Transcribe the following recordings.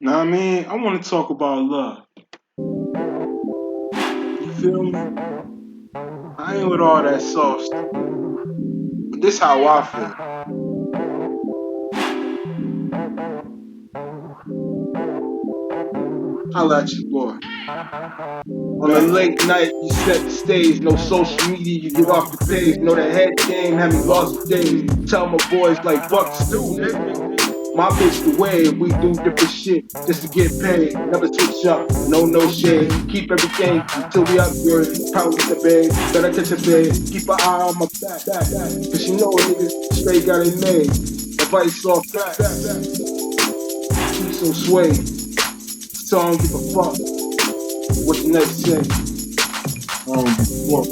Now I mean, I want to talk about love. You feel me? I ain't with all that soft stuff. But this how I feel. Holla at your boy. On a late night, you set the stage. No social media, you get off the page. Know that head game had me lost for days. Tell my boys like buck stew, nigga. My bitch the way we do different shit just to get paid. Never switch up, no shade. Keep everything until we upgrade. Power with the bed, better catch a bed. Keep an eye on my back. Cause you know a nigga straight got it made. Advice off back. Keep so sway. So I don't give a fuck what the next say. I don't give a fuck.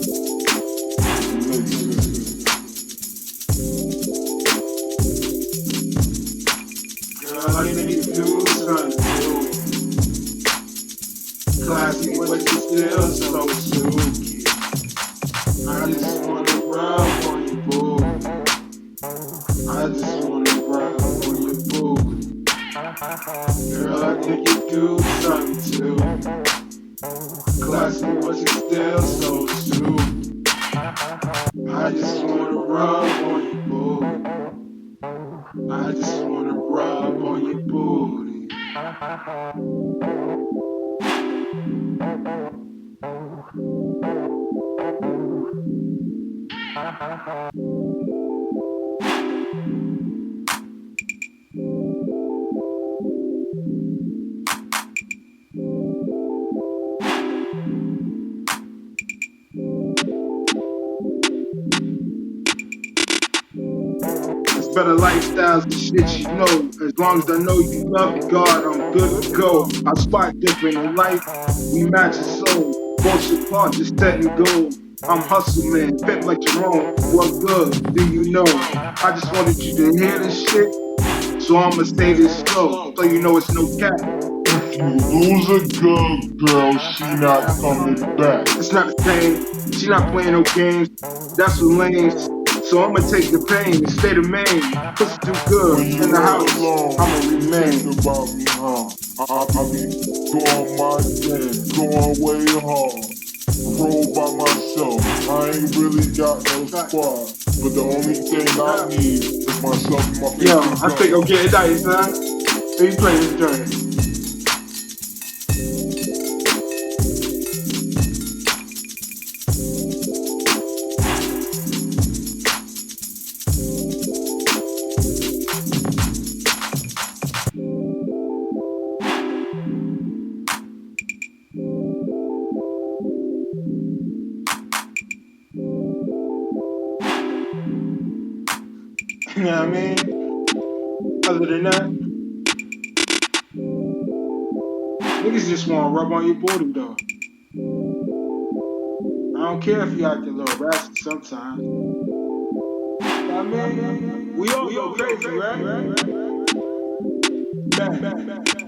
Girl, I need you to do something. Classy, but you still so silky. I just wanna rub on your booty. I just wanna rub on your booty. Girl, I think you do something too. Classy, but you still so silky. I just wanna rub on your booty. I just wanna rub on your booty. It's better lifestyles and shit you know. As long as I know you love me, God, I'm good to go. I spot different in life, we match a soul. Bullshit part, just setting goals. I'm hustle man, fit like Jerome. What good do you know? I just wanted you to hear this shit, so I'ma say this slow, so you know it's no cap. If you lose a good girl, she not coming back. It's not the same, she not playing no games, that's for lanes. So I'ma take the pain and stay the main. Pussy too good When you in the house, alone, I'ma you remain. think about me, huh? I be doing my thing, going way hard. Roll by myself, I ain't really got no squad. But the only thing I need is myself and my favorite Yo, I think I'm getting nice, son. Who you playing this joint? You know what I mean? Other than that, niggas just wanna rub on your booty though. I don't care if you act a little raspy sometimes. I mean, we all go crazy, right? Bang.